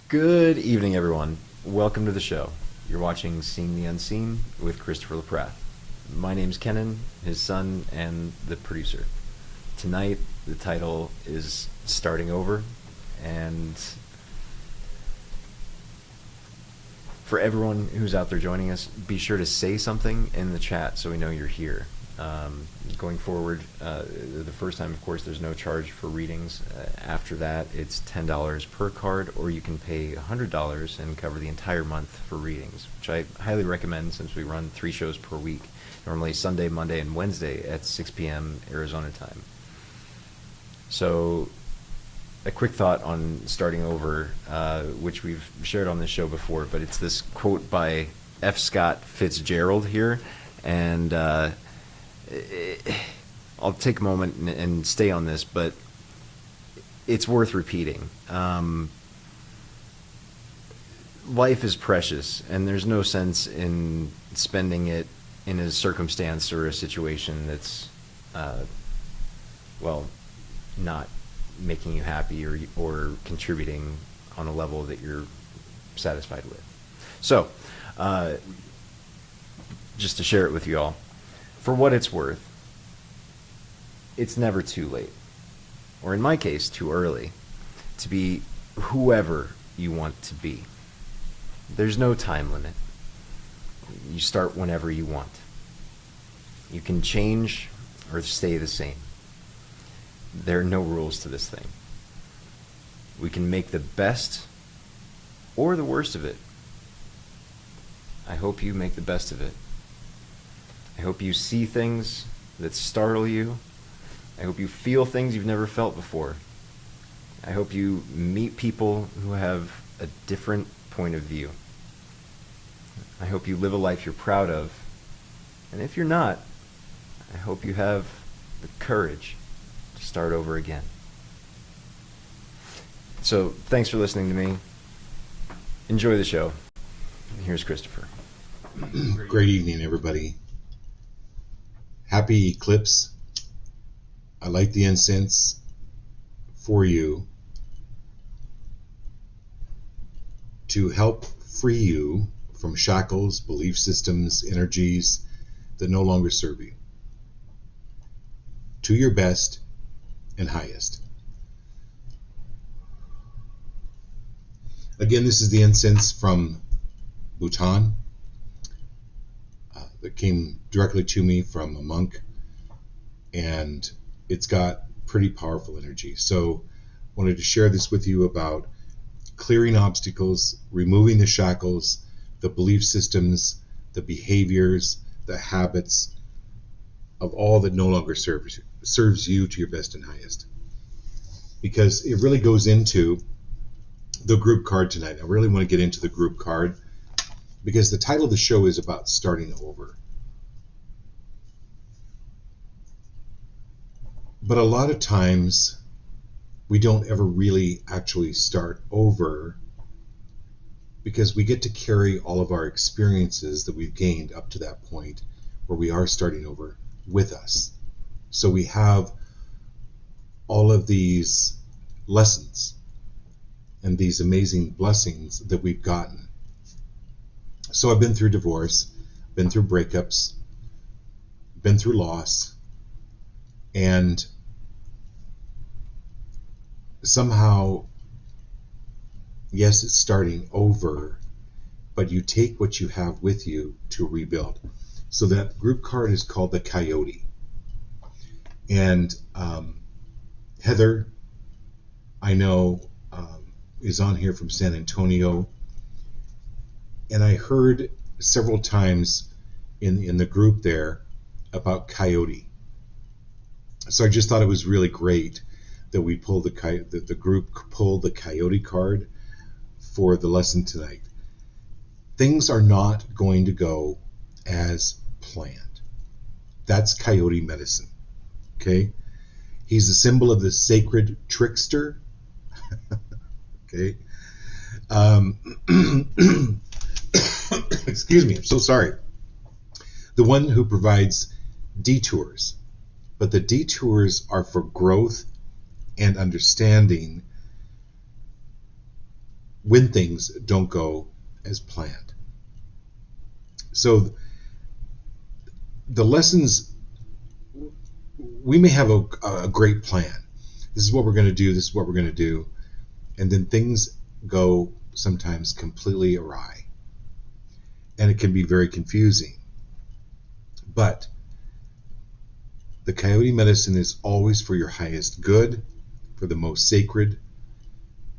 Good evening, everyone. Welcome to the show. You're watching Seeing the Unseen with Christopher LaPrath. My name's Kenan, his son, and the producer. Tonight, the title is Starting Over, and for everyone who's out there joining us, be sure to say something in the chat so we know you're here. Going forward, the first time, of course, there's no charge for readings. After that, it's $10 per card, or you can pay $100 and cover the entire month for readings, which I highly recommend since we run 3 shows per week, normally Sunday, Monday, and Wednesday at 6 p.m. Arizona time. So a quick thought on starting over, which we've shared on this show before, but it's this quote by F. Scott Fitzgerald here, and I'll take a moment and stay on this, but it's worth repeating. Life is precious, and there's no sense in spending it in a circumstance or a situation that's, not making you happy or contributing on a level that you're satisfied with. So, just to share it with you all, for what it's worth, it's never too late, or in my case, too early, to be whoever you want to be. There's no time limit. You start whenever you want. You can change or stay the same. There are no rules to this thing. We can make the best or the worst of it. I hope you make the best of it. I hope you see things that startle you. I hope you feel things you've never felt before. I hope you meet people who have a different point of view. I hope you live a life you're proud of. And if you're not, I hope you have the courage to start over again. So, thanks for listening to me. Enjoy the show. Here's Christopher. Great evening, everybody. Happy eclipse. I light the incense for you to help free you from shackles, belief systems, energies that no longer serve you, to your best and highest. Again, this is the incense from Bhutan that came directly to me from a monk, and it's got pretty powerful energy. So wanted to share this with you about clearing obstacles, removing the shackles, the belief systems, the behaviors, the habits of all that no longer serves you to your best and highest. Because it really goes into the group card tonight. I really want to get into the group card because the title of the show is about starting over. But a lot of times we don't ever really actually start over because we get to carry all of our experiences that we've gained up to that point where we are starting over with us. So we have all of these lessons and these amazing blessings that we've gotten. So I've been through divorce, been through breakups, been through loss, and somehow, yes, it's starting over, but you take what you have with you to rebuild. So that group card is called the Coyote. And Heather, I know, is on here from San Antonio. And I heard several times in the group there about Coyote. So I just thought it was really great that we pulled the group pulled the Coyote card for the lesson tonight. Things are not going to go as planned. That's Coyote medicine. Okay? He's a symbol of the sacred trickster. Okay? Excuse me, I'm so sorry. The one who provides detours. But the detours are for growth and understanding when things don't go as planned. So the lessons, we may have a great plan. This is what we're going to do. This is what we're going to do. And then things go sometimes completely awry. And it can be very confusing. But the Coyote medicine is always for your highest good, for the most sacred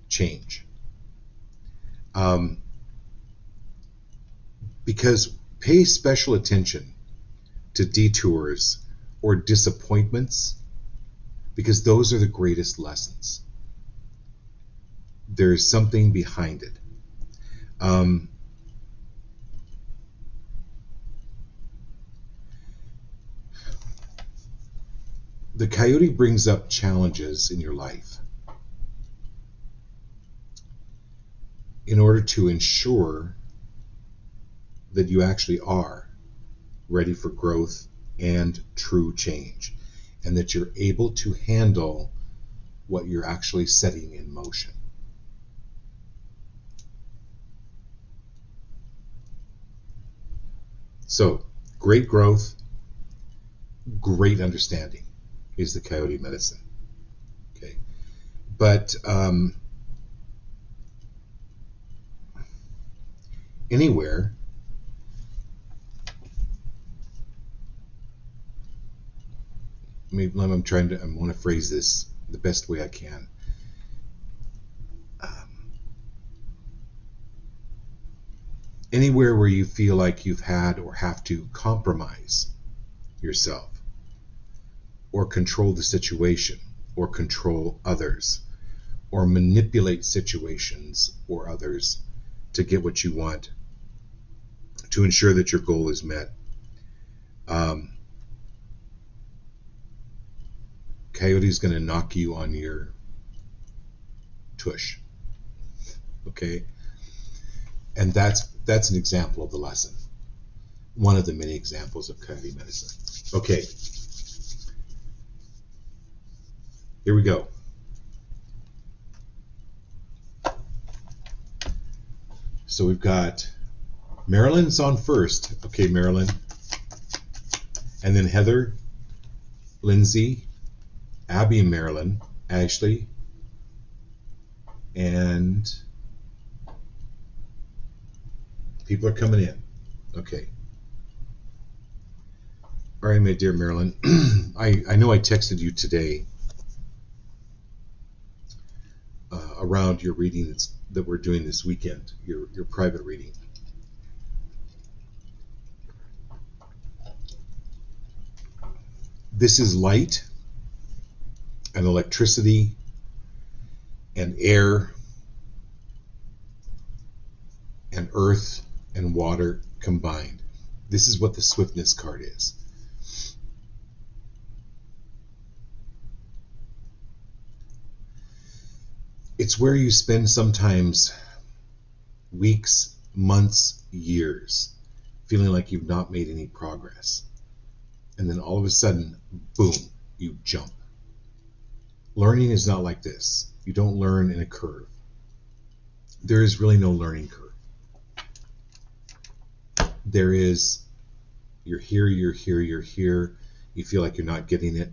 change. Because pay special attention to detours or disappointments, because those are the greatest lessons. There's something behind it. The Coyote brings up challenges in your life in order to ensure that you actually are ready for growth and true change, and that you're able to handle what you're actually setting in motion. So, great growth, great understanding is the Coyote medicine. Okay, but anywhere maybe I want to phrase this the best way I can. Anywhere where you feel like you've had or have to compromise yourself, or control the situation, or control others, or manipulate situations or others to get what you want, to ensure that your goal is met. Coyote's going to knock you on your tush. Okay? And that's an example of the lesson. One of the many examples of Coyote medicine. Okay. Here we go. So we've got Marilyn's on first. Okay, Marilyn. And then Heather, Lindsay, Abby and Marilyn, Ashley, and people are coming in. Okay. All right, my dear Marilyn. I know I texted you today around your reading that we're doing this weekend, your private reading. This is light and electricity and air and earth and water combined. This is what the swiftness card is. It's where you spend sometimes weeks, months, years feeling like you've not made any progress. And then all of a sudden, boom, you jump. Learning is not like this. You don't learn in a curve. There is really no learning curve. There is, you're here, you're here, you're here. You feel like you're not getting it.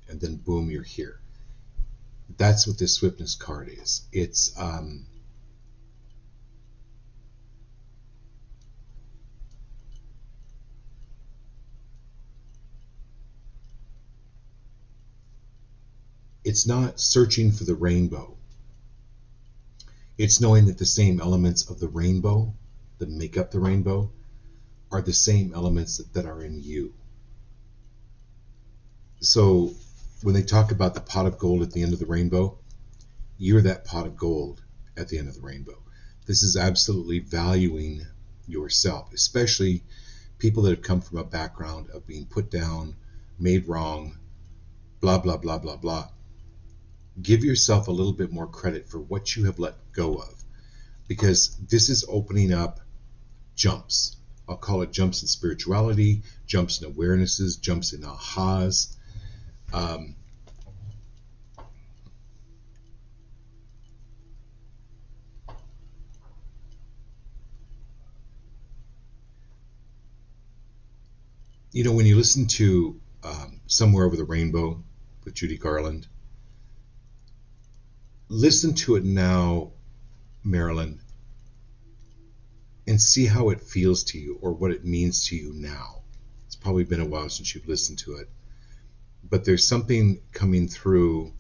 And then boom, you're here. That's what this swiftness card is. It's not searching for the rainbow. It's knowing that the same elements of the rainbow that make up the rainbow are the same elements that are in you. So when they talk about the pot of gold at the end of the rainbow, you're that pot of gold at the end of the rainbow. This is absolutely valuing yourself, especially people that have come from a background of being put down, made wrong, blah, blah, blah, blah, blah. Give yourself a little bit more credit for what you have let go of, because this is opening up jumps. I'll call it jumps in spirituality, jumps in awarenesses, jumps in ahas. when you listen to Somewhere Over the Rainbow with Judy Garland, listen to it now, Marilyn, and see how it feels to you or what it means to you now. It's probably been a while since you've listened to it, but there's something coming through.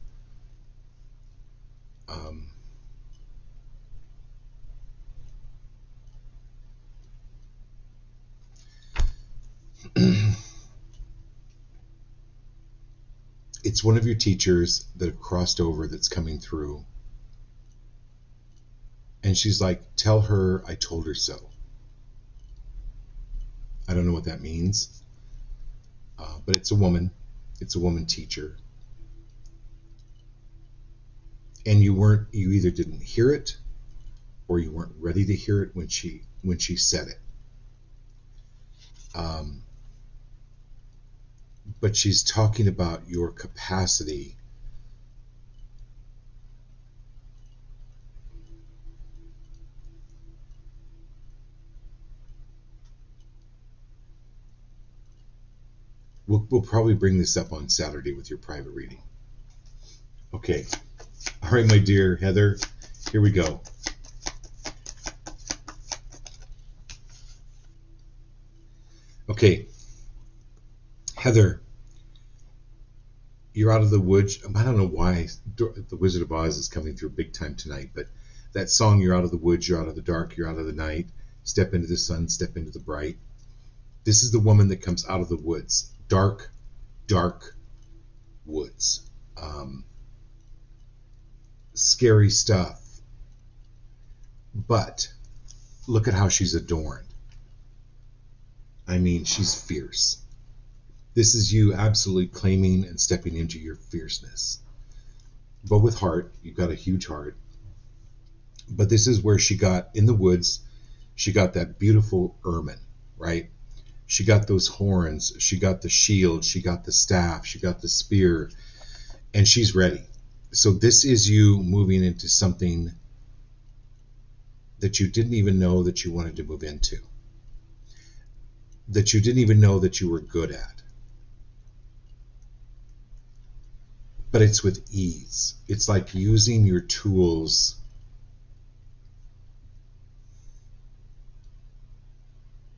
It's one of your teachers that have crossed over that's coming through. And she's like, tell her I told her so. I don't know what that means. But it's a woman. It's a woman teacher. And you either didn't hear it or you weren't ready to hear it when she said it. But she's talking about your capacity We'll probably bring this up on Saturday with your private reading. Okay. All right, my dear Heather, here we go. Okay. Heather, you're out of the woods. I don't know why the Wizard of Oz is coming through big time tonight, but that song, you're out of the woods, you're out of the dark, you're out of the night, step into the sun, step into the bright. This is the woman that comes out of the woods. Dark, dark woods. Scary stuff. But look at how she's adorned. I mean, she's fierce. This is you absolutely claiming and stepping into your fierceness. But with heart, you've got a huge heart. But this is where she got, in the woods, she got that beautiful ermine, right? She got those horns, she got the shield, she got the staff, she got the spear, and she's ready. So this is you moving into something that you didn't even know that you wanted to move into, that you didn't even know that you were good at. But it's with ease. It's like using your tools.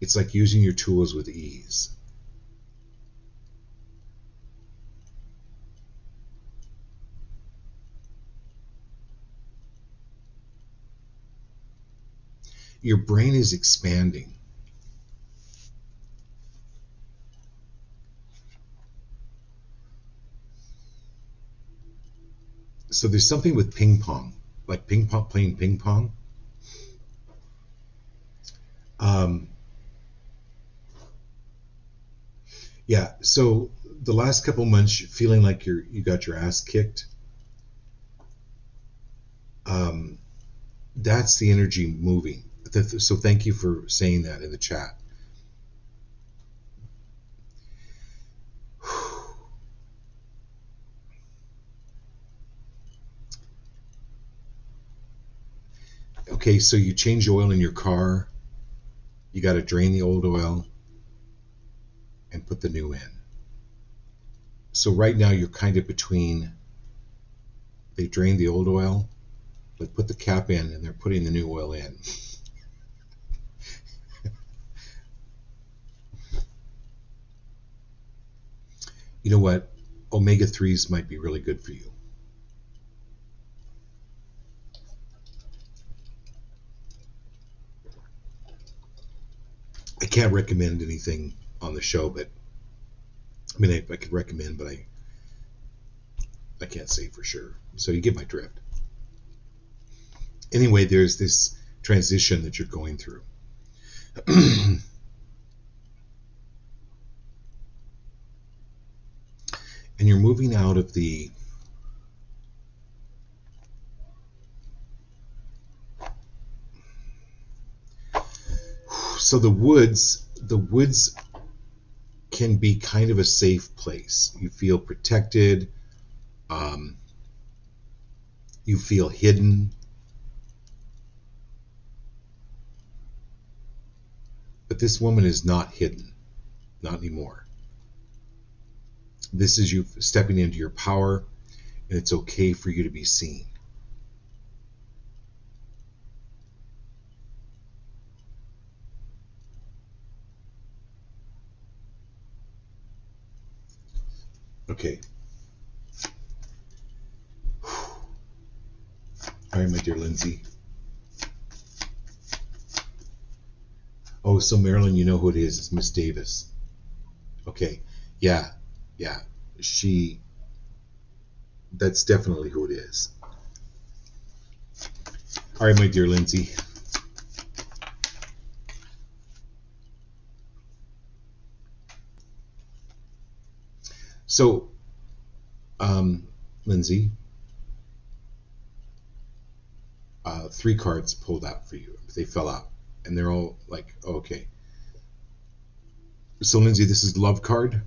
It's like using your tools with ease. Your brain is expanding. So there's something with ping pong, like playing ping pong. Yeah, so the last couple months, feeling like you got your ass kicked. That's the energy moving. So thank you for saying that in the chat. Okay, so you change oil in your car. You got to drain the old oil and put the new in. So right now you're kind of between, they drained the old oil, they put the cap in, and they're putting the new oil in. You know what? Omega-3s might be really good for you. I can't recommend anything on the show, but I mean, I could recommend, but I can't say for sure. So you get my drift. Anyway, there's this transition that you're going through. And you're moving out of the so the woods can be kind of a safe place. You feel protected. You feel hidden. But this woman is not hidden. Not anymore. This is you stepping into your power, and it's okay for you to be seen. Okay. All right, my dear Lindsay. Oh, so Marilyn, you know who it is. It's Miss Davis. Okay. Yeah. That's definitely who it is. All right, my dear Lindsay. So, Lindsay, 3 cards pulled out for you. They fell out, and they're all like, oh, okay. So, Lindsay, this is love card,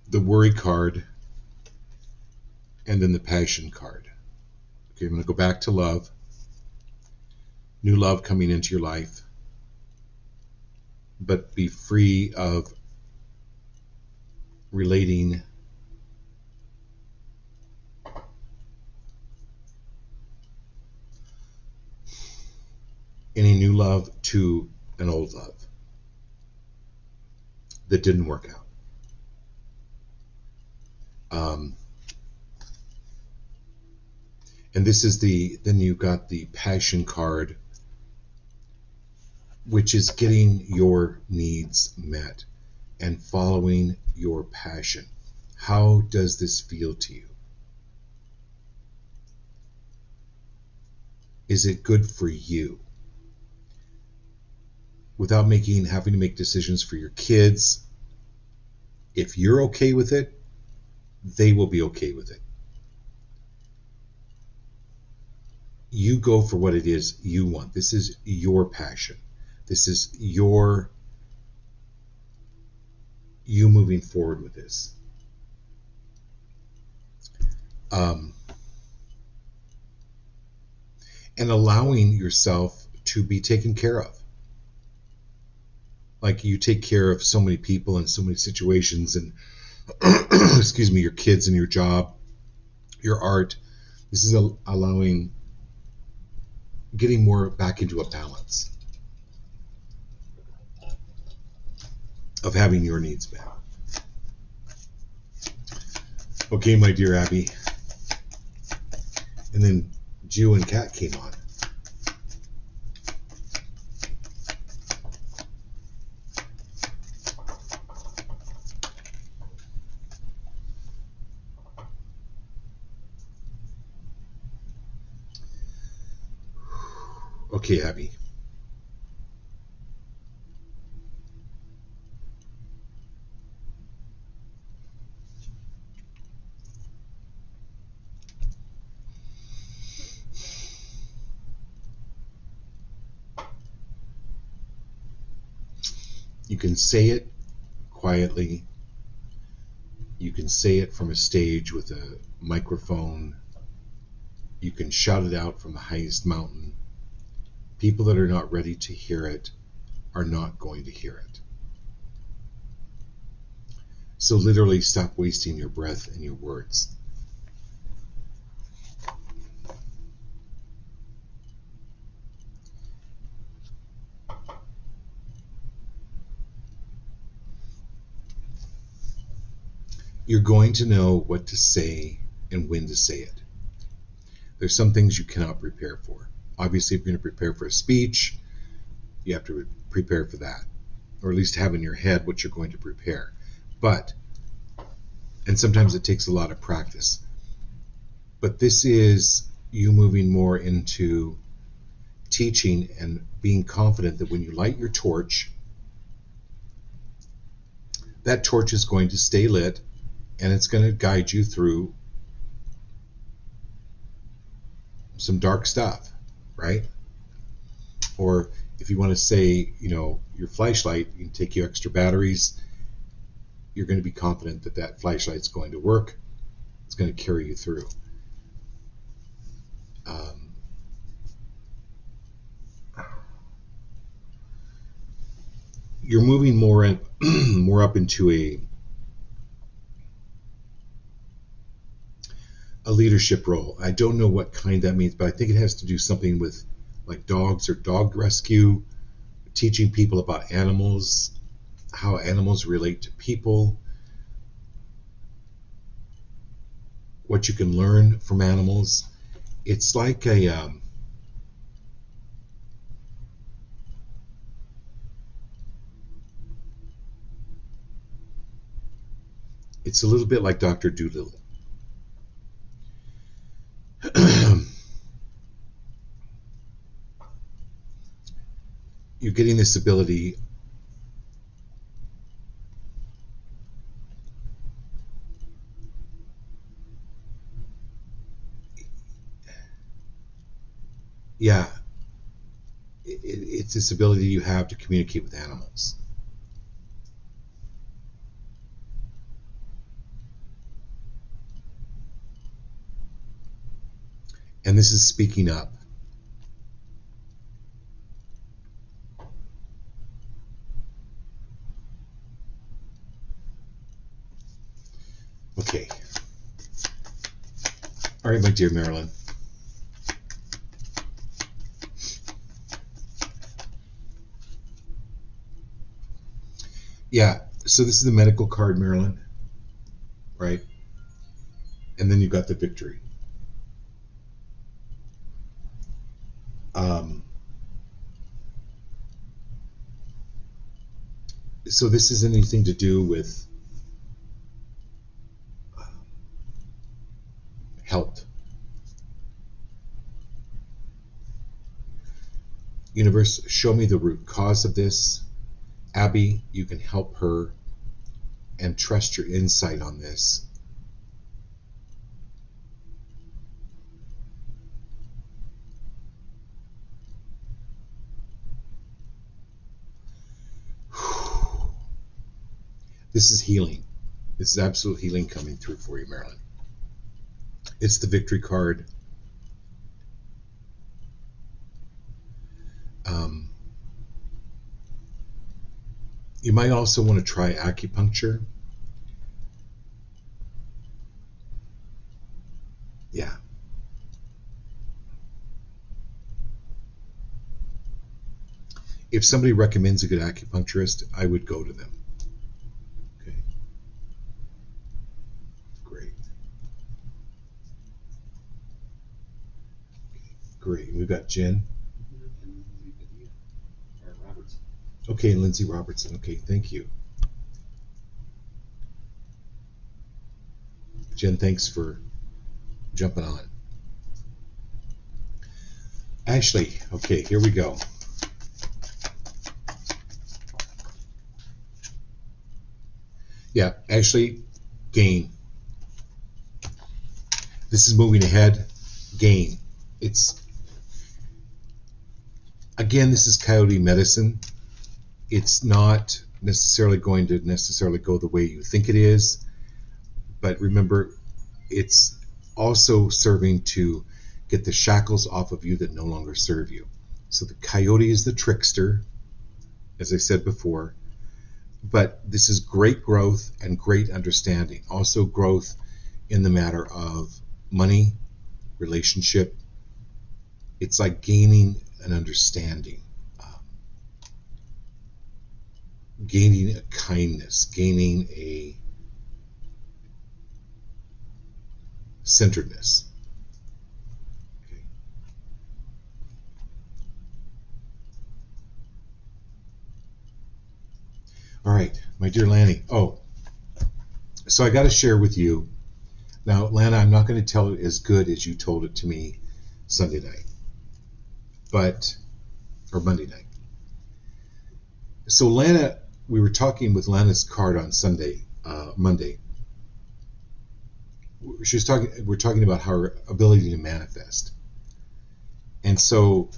the worry card, and then the passion card. Okay, I'm going to go back to love. New love coming into your life, but be free of relating any new love to an old love that didn't work out. And this is then you got the passion card, which is getting your needs met and following your passion. How does this feel to you? Is it good for you? Without having to make decisions for your kids, if you're okay with it, they will be okay with it. You go for what it is you want. This is your passion. This is you moving forward with this. And allowing yourself to be taken care of. Like you take care of so many people in so many situations, and excuse me, your kids and your job, your art. This is getting more back into a balance of having your needs met. Okay, my dear Abby. And then Jew and Kat came on. Okay, Abby. You can say it quietly. You can say it from a stage with a microphone. You can shout it out from the highest mountain. People that are not ready to hear it are not going to hear it. So literally stop wasting your breath and your words. You're going to know what to say and when to say it. There's some things you cannot prepare for. Obviously, if you're going to prepare for a speech, you have to prepare for that, or at least have in your head what you're going to prepare. And sometimes it takes a lot of practice. But this is you moving more into teaching and being confident that when you light your torch, that torch is going to stay lit and it's going to guide you through some dark stuff, right? Or if you want to say, your flashlight can take you extra batteries, you're going to be confident that that flashlight's going to work. It's going to carry you through. you're moving more more up into a leadership role. I don't know what kind that means, but I think it has to do something with like dogs or dog rescue, teaching people about animals, how animals relate to people, what you can learn from animals. It's like it's a little bit like Dr. Dolittle. You're getting this ability yeah, it's this ability you have to communicate with animals. And this is speaking up. Okay. All right, my dear Marilyn. Yeah, so this is the medical card, Marilyn, right? And then you've got the victory. So this is anything to do with health. Universe, show me the root cause of this. Abby, you can help her and trust your insight on this. This is healing. This is absolute healing coming through for you, Marilyn. It's the victory card. You might also want to try acupuncture. Yeah. If somebody recommends a good acupuncturist, I would go to them. Okay. Great. Great. We've got Jen. Okay, Lindsay Robertson. Okay, thank you. Jen, thanks for jumping on. Ashley, okay, here we go. Yeah, Ashley, gain. This is moving ahead. Gain. It's, again, this is coyote medicine. It's not necessarily going to go the way you think it is, but remember, it's also serving to get the shackles off of you that no longer serve you. So the coyote is the trickster, as I said before, but this is great growth and great understanding. Also growth in the matter of money, relationship. It's like gaining an understanding. Gaining a kindness, gaining a centeredness. Okay. All right, my dear Lanny. Oh, so I got to share with you. Now, Lana, I'm not going to tell it as good as you told it to me Sunday night, or Monday night. So Lana, we were talking with Lana's card on Monday. We're talking about her ability to manifest. And so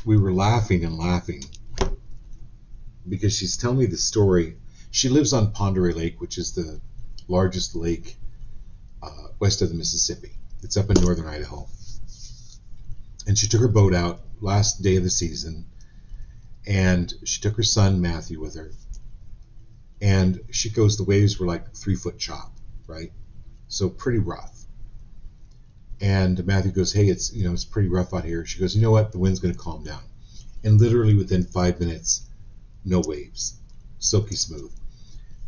we were laughing and laughing because she's telling me the story. She lives on Pend Oreille Lake, which is the largest lake west of the Mississippi. It's up in northern Idaho. And she took her boat out last day of the season, and she took her son Matthew with her. And she goes, the waves were like 3-foot chop, right? So pretty rough. And Matthew goes, hey, it's pretty rough out here. She goes, you know what? The wind's going to calm down. And literally within 5 minutes, no waves, silky smooth.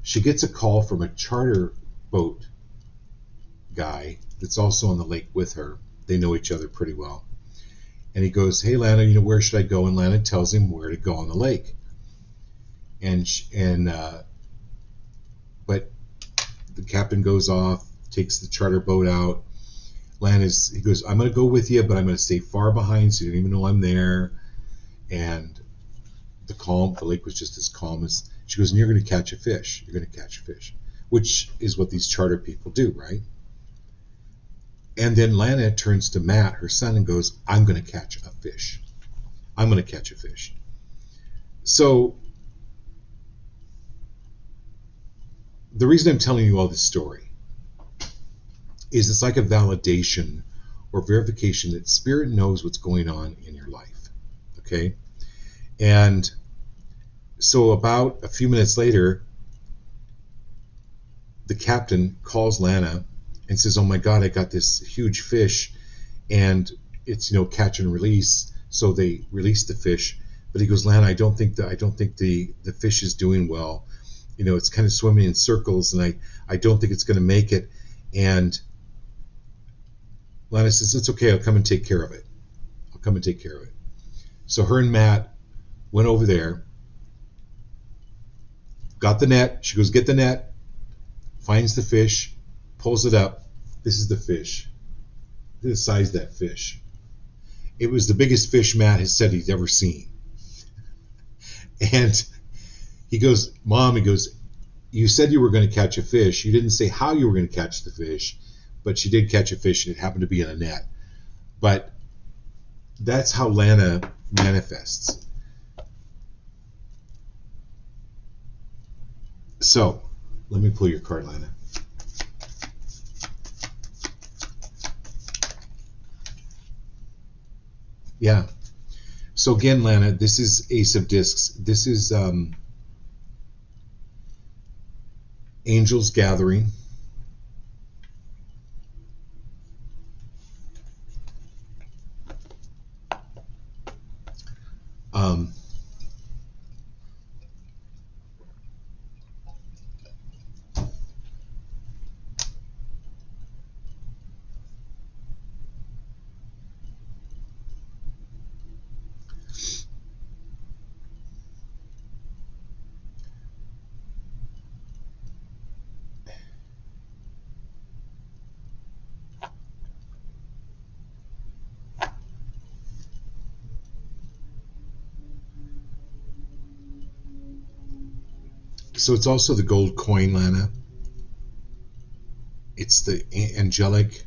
She gets a call from a charter boat guy that's also on the lake with her. They know each other pretty well. And he goes, hey, Lana, where should I go? And Lana tells him where to go on the lake. But the captain goes off, takes the charter boat out. He goes, I'm going to go with you, but I'm going to stay far behind so you don't even know I'm there. And the lake was just as calm as, she goes, and you're going to catch a fish. You're going to catch a fish, which is what these charter people do, right? And then Lana turns to Matt, her son, and goes, I'm going to catch a fish. I'm going to catch a fish. So the reason I'm telling you all this story is it's like a validation or verification that Spirit knows what's going on in your life. Okay? And so about a few minutes later, the captain calls Lana and says, oh my God, I got this huge fish, and it's, catch and release. So they release the fish, but he goes, Lana, I don't think the fish is doing well. It's kind of swimming in circles, and I don't think it's going to make it. And Lana says, it's okay, I'll come and take care of it. So her and Matt went over there, got the net. She goes, get the net, finds the fish, pulls it up. This is the fish. Look at the size of that fish. It was the biggest fish Matt has said he's ever seen. And he goes, Mom, you said you were going to catch a fish. You didn't say how you were going to catch the fish, but she did catch a fish, and it happened to be in a net. But that's how Lana manifests. So, let me pull your card, Lana. Yeah. So again, Lana, this is Ace of Discs. This is Angels Gathering. So it's also the gold coin, Lana. It's the angelic.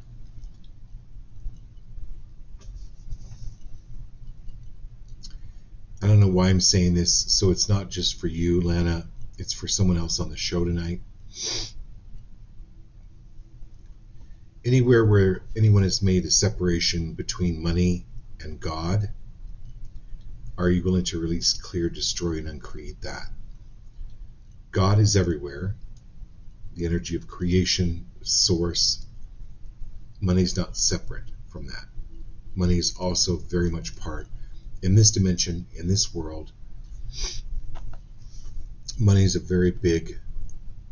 I don't know why I'm saying this. So it's not just for you, Lana. It's for someone else on the show tonight. Anywhere where anyone has made a separation between money and God, are you willing to release, clear, destroy, and uncreate that? God is everywhere. The energy of creation, source. Money is not separate from that. Money is also very much part, in this dimension, in this world. Money is a very big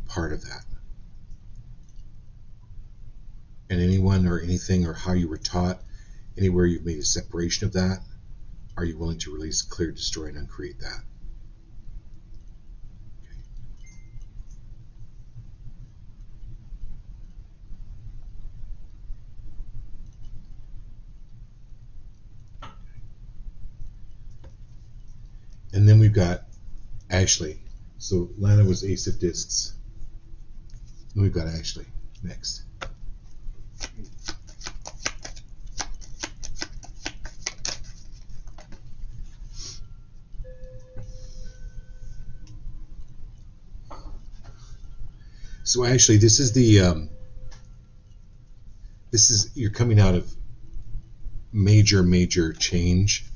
part of that. And anyone or anything or how you were taught, anywhere you've made a separation of that, are you willing to release, clear, destroy, and uncreate that? And then we've got Ashley. So Lana was Ace of Discs. And we've got Ashley next. So Ashley, this is you're coming out of major change.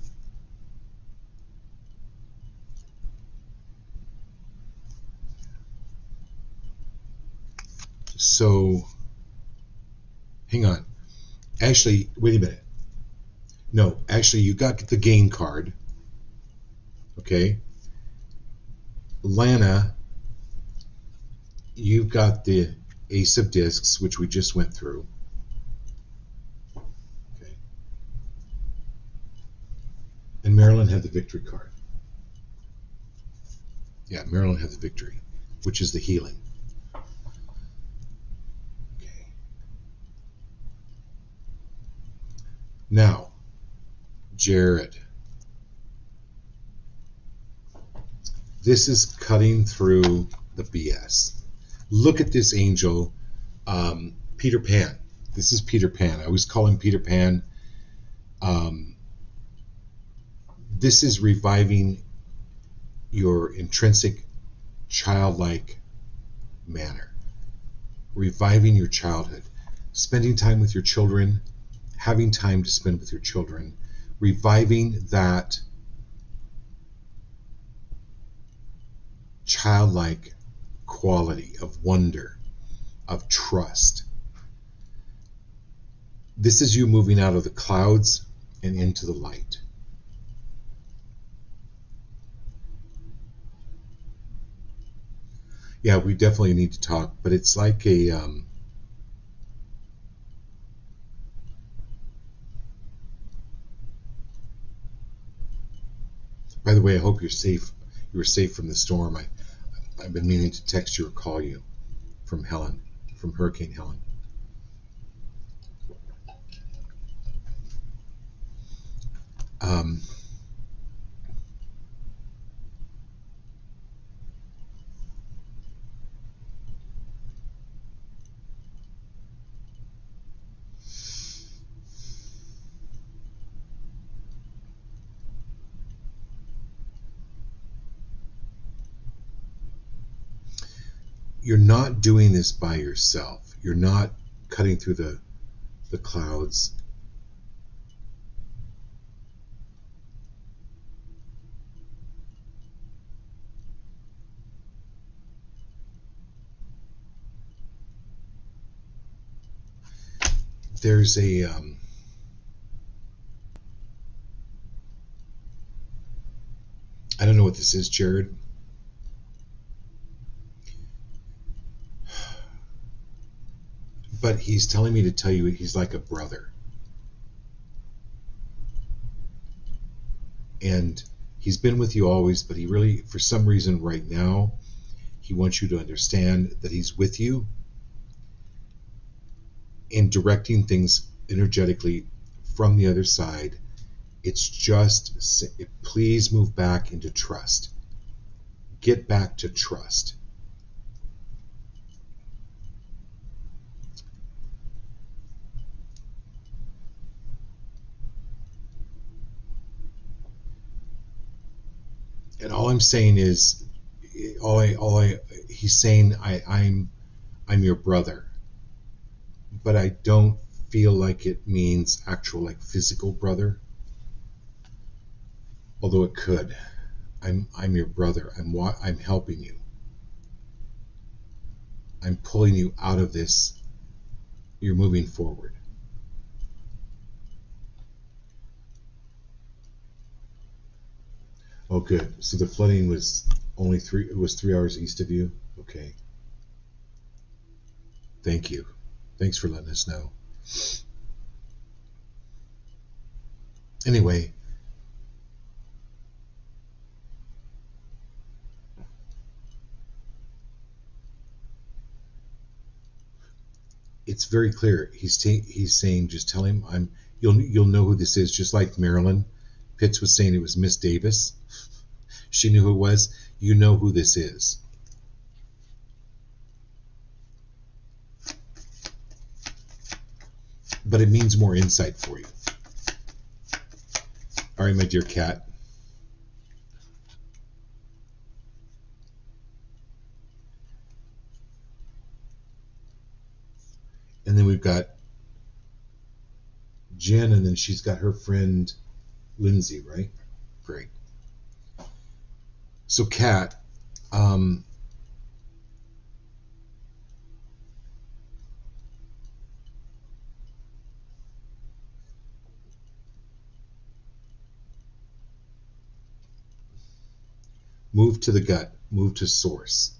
So, hang on. Actually, wait a minute. No, actually, you got the gain card. Okay. Lana, you've got the Ace of Discs, which we just went through. Okay. And Marilyn had the victory card. Yeah, Marilyn had the victory, which is the healing. Okay. Now, Jared. This is cutting through the BS. Look at this angel, Peter Pan. This is Peter Pan. I always call him Peter Pan. This is reviving your intrinsic childlike manner, reviving your childhood, spending time with your children, having time to spend with your children, reviving that childlike quality of wonder, of trust. This is you moving out of the clouds and into the light. Yeah, we definitely need to talk, but it's like a by the way, I hope you're safe. You were safe from the storm. I've been meaning to text you or call you from Helen, from Hurricane Helen. You're not doing this by yourself. You're not cutting through the clouds. There's a I don't know what this is, Jared. But he's telling me to tell you he's like a brother. And he's been with you always, but he really, for some reason right now, he wants you to understand that he's with you and directing things energetically from the other side. It's just, please move back into trust. Get back to trust. And all I'm saying is, he's saying I'm your brother, but I don't feel like it means actual like physical brother, although it could. I'm your brother. I'm helping you. I'm pulling you out of this. You're moving forward. Oh, good. So the flooding was only 3 hours east of you? Okay. Thank you. Thanks for letting us know. Anyway, it's very clear. He's saying, just tell him you'll know who this is, just like Marilyn Pitts was saying it was Miss Davis. She knew who it was. You know who this is. But it means more insight for you. All right, my dear cat. And then we've got Jen, and then she's got her friend Lindsay, right? Great. So, Kat, Move to the gut. Move to source.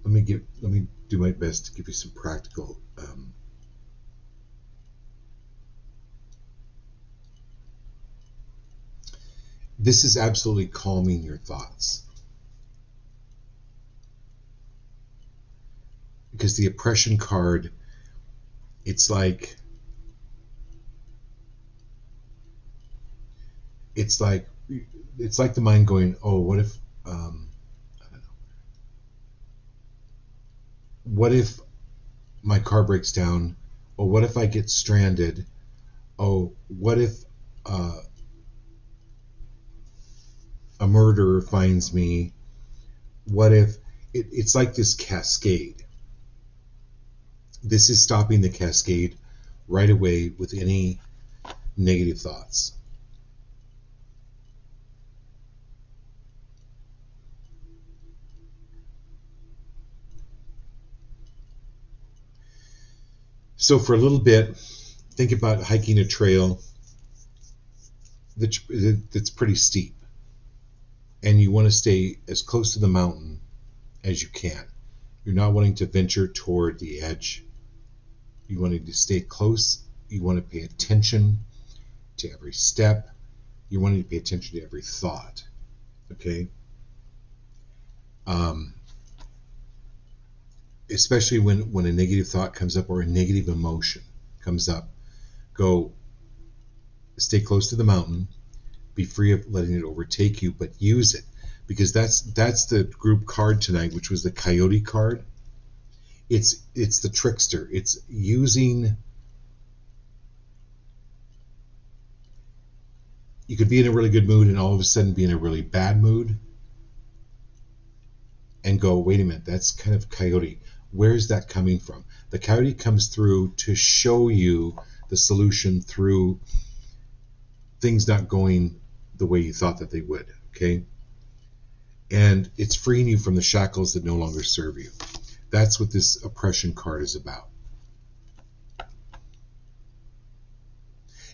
Let me do my best to give you some practical. This is absolutely calming your thoughts. Because the oppression card, it's like the mind going, oh, what if I don't know, what if my car breaks down? Oh, what if I get stranded? Oh, what if a murderer finds me? What if it's like this cascade? This is stopping the cascade right away with any negative thoughts. So for a little bit, think about hiking a trail that's pretty steep, and you want to stay as close to the mountain as you can. You're not wanting to venture toward the edge. You want to stay close. You want to pay attention to every step. You want to pay attention to every thought. Okay? Especially when a negative thought comes up or a negative emotion comes up, stay close to the mountain, be free of letting it overtake you, but use it, because that's the group card tonight, which was the Coyote card. It's the trickster. It's using. You could be in a really good mood and all of a sudden be in a really bad mood and go, wait a minute, that's kind of Coyote. Where's that coming from? The Coyote comes through to show you the solution through things not going the way you thought that they would, okay? And it's freeing you from the shackles that no longer serve you. That's what this oppression card is about.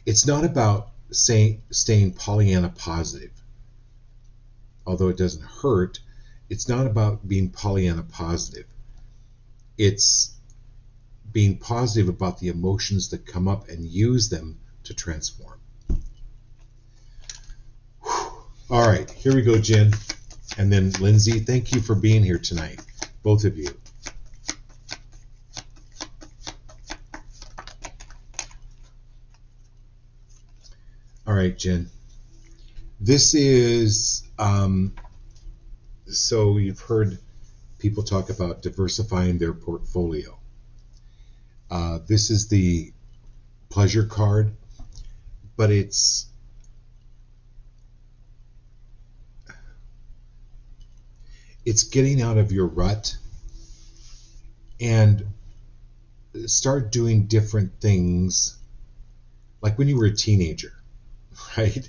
It's not about staying Pollyanna positive. Although it doesn't hurt, it's not about being Pollyanna positive. It's being positive about the emotions that come up and use them to transform. All right, here we go, Jen. And then Lindsay, thank you for being here tonight, both of you. All right, Jen. This is, so you've heard people talk about diversifying their portfolio. This is the pleasure card, but it's getting out of your rut and start doing different things, like when you were a teenager, right?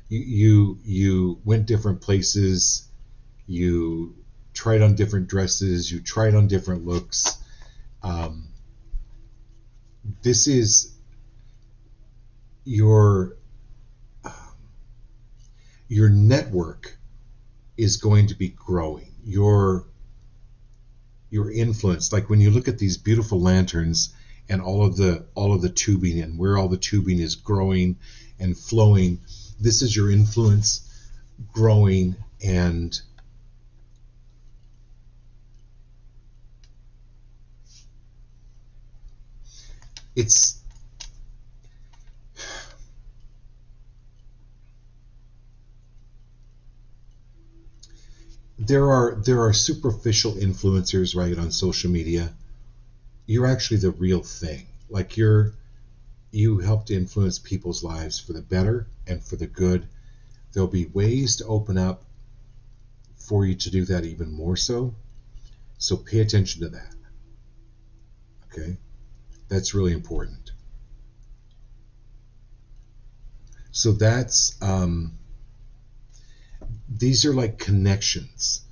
You went different places, you tried on different dresses, you tried on different looks. This is your network is going to be growing. Your influence, like when you look at these beautiful lanterns and all of the tubing and where all the tubing is growing and flowing, this is your influence growing, and it's there are superficial influencers, right, on social media. You're actually the real thing. Like you help to influence people's lives for the better and for the good. There'll be ways to open up for you to do that even more so. So pay attention to that. Okay? That's really important. So that's these are like connections,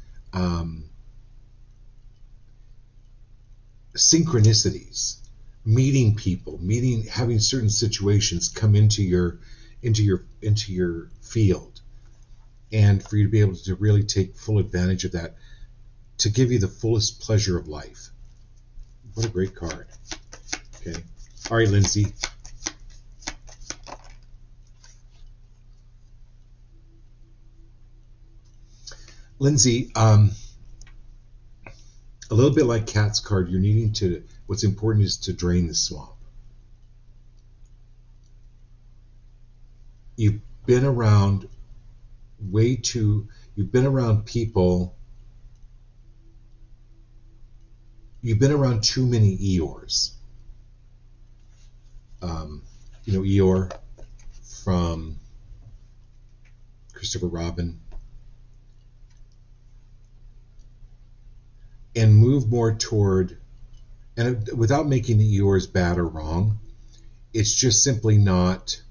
synchronicities, meeting people, having certain situations come into your into your field, and for you to be able to really take full advantage of that, to give you the fullest pleasure of life. What a great card. Okay. All right, Lindsay. Lindsay, a little bit like Kat's card, you're needing to, what's important is to drain the swamp. You've been around you've been around people, you've been around too many Eeyores. Eeyore from Christopher Robin. And move more toward, and without making the Eeyores bad or wrong, it's just simply not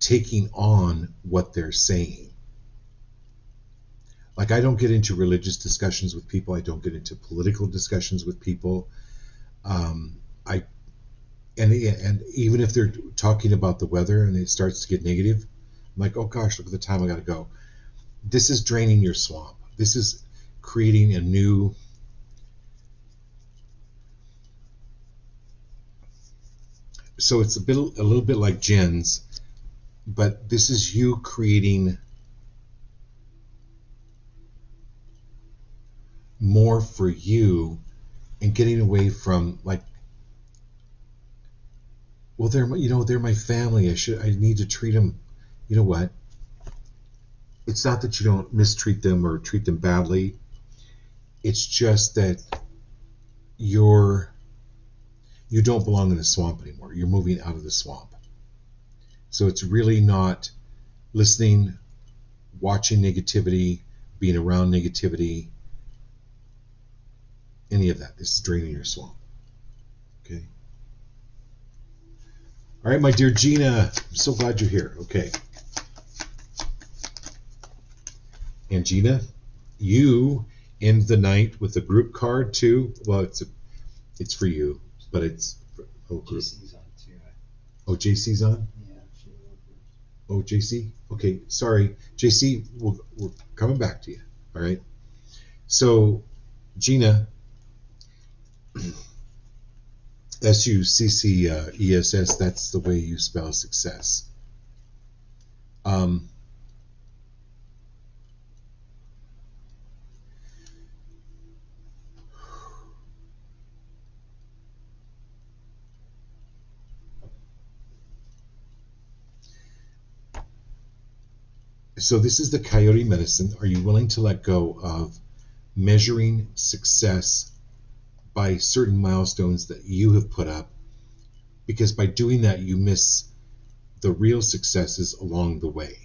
taking on what they're saying. Like, I don't get into religious discussions with people. I don't get into political discussions with people. And even if they're talking about the weather and it starts to get negative, I'm like, oh gosh, look at the time, I got to go. This is draining your swamp. This is creating a new, so it's a little bit like Jen's, but this is you creating more for you and getting away from, like, well, they're my family. I need to treat them. You know what? It's not that you don't mistreat them or treat them badly. It's just that you don't belong in the swamp anymore. You're moving out of the swamp. So it's really not listening, watching negativity, being around negativity, any of that. This is draining your swamp. Okay. All right, my dear Gina, I'm so glad you're here. Okay. And Gina, you end the night with a group card too. Well, it's for you, but it's for whole group. JC's on too. Oh, JC's on? Yeah, she will first. Oh, JC? Okay, sorry. JC, we're coming back to you. All right. So, Gina, SUCCESS, that's the way you spell success. So this is the coyote medicine. Are you willing to let go of measuring success by certain milestones that you have put up? Because by doing that, you miss the real successes along the way.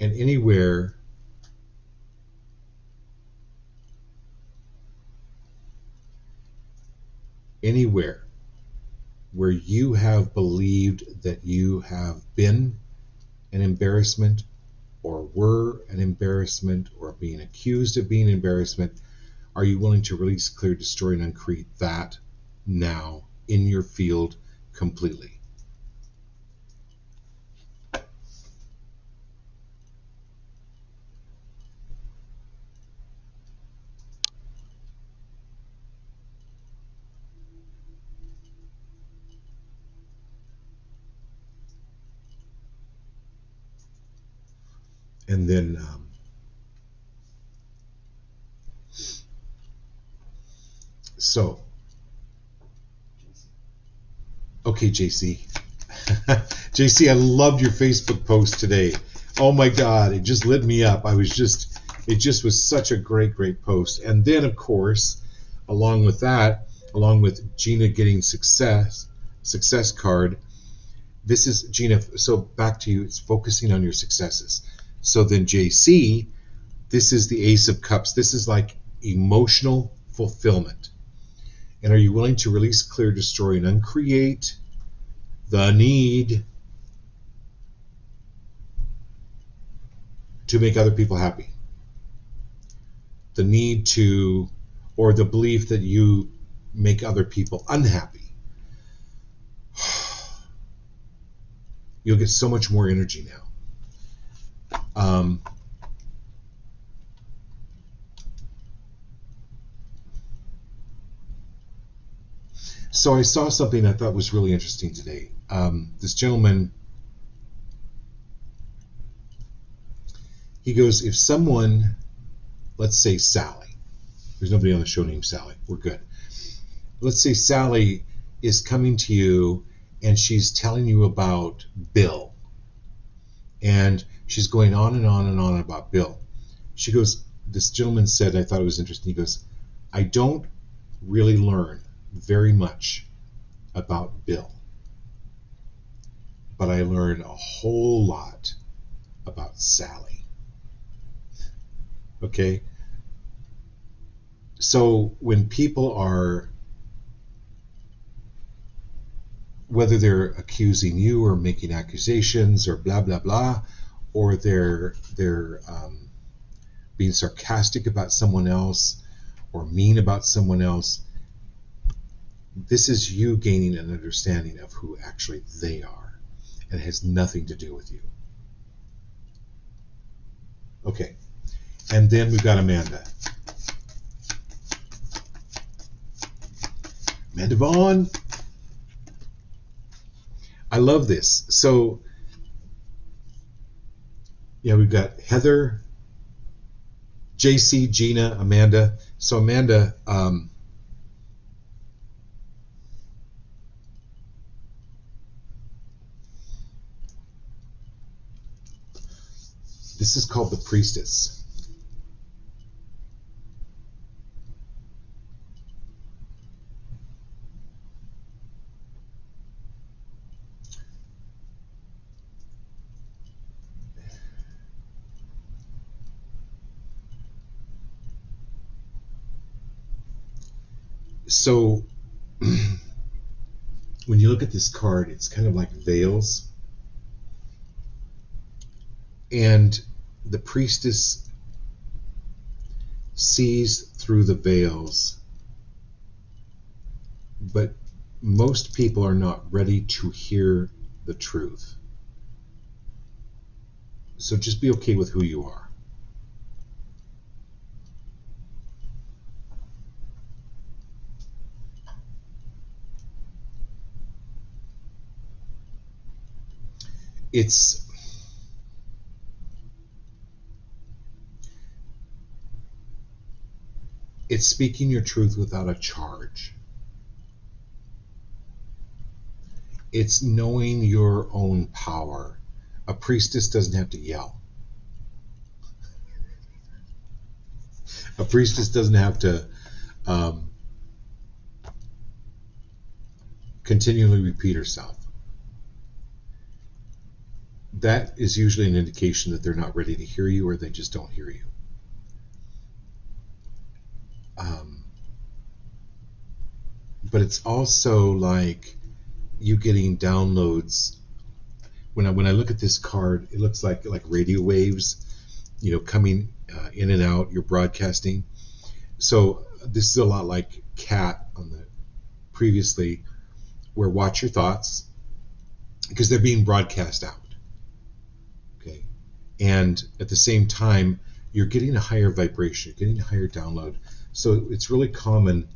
And anywhere where you have believed that you have been an embarrassment or were an embarrassment or being accused of being an embarrassment, are you willing to release, clear, destroy, and uncreate that now in your field completely? And then okay, JC. JC, I loved your Facebook post today. Oh my God, it just lit me up. It just was such a great post. And then, of course, along with Gina getting success card, this is Gina. So back to you, it's focusing on your successes. So then JC, this is the Ace of Cups. This is like emotional fulfillment. And are you willing to release, clear, destroy, and uncreate the need to make other people happy. The need to, or the belief that you make other people unhappy. You'll get so much more energy now. So I saw something I thought was really interesting today. This gentleman, he goes, if someone, let's say Sally, there's nobody on the show named Sally, we're good. Let's say Sally is coming to you and she's telling you about Bill. And she's going on and on and on about Bill. She goes, this gentleman said, I thought it was interesting, he goes, I don't really learn very much about Bill, but I learn a whole lot about Sally. Okay? So when people are, whether they're accusing you or making accusations or blah blah blah, or they're being sarcastic about someone else or mean about someone else, this is you gaining an understanding of who actually they are, and it has nothing to do with you. Okay, and then we've got Amanda. Amanda Vaughn. I love this. So, yeah, we've got Heather, JC, Gina, Amanda. So Amanda, this is called the Priestess. So when you look at this card, it's kind of like veils. And the Priestess sees through the veils, but most people are not ready to hear the truth. So just be okay with who you are. It's speaking your truth without a charge. It's knowing your own power. A priestess doesn't have to yell. A priestess doesn't have to continually repeat herself. That is usually an indication that they're not ready to hear you, or they just don't hear you. But it's also like you getting downloads. When I look at this card, it looks like radio waves, coming in and out. You're broadcasting. So this is a lot like Kat on the previously, where watch your thoughts, because they're being broadcast out. Okay, and at the same time, you're getting a higher vibration, you're getting a higher download. So it's really common.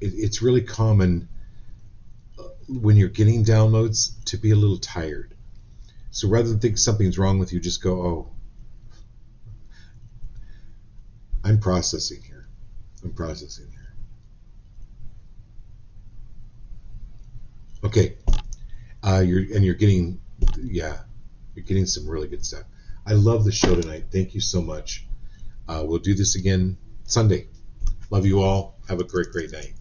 It's really common when you're getting downloads to be a little tired. So rather than think something's wrong with you, just go, oh, I'm processing here. Okay, you're getting some really good stuff. I love the show tonight. Thank you so much. We'll do this again Sunday. Love you all. Have a great night.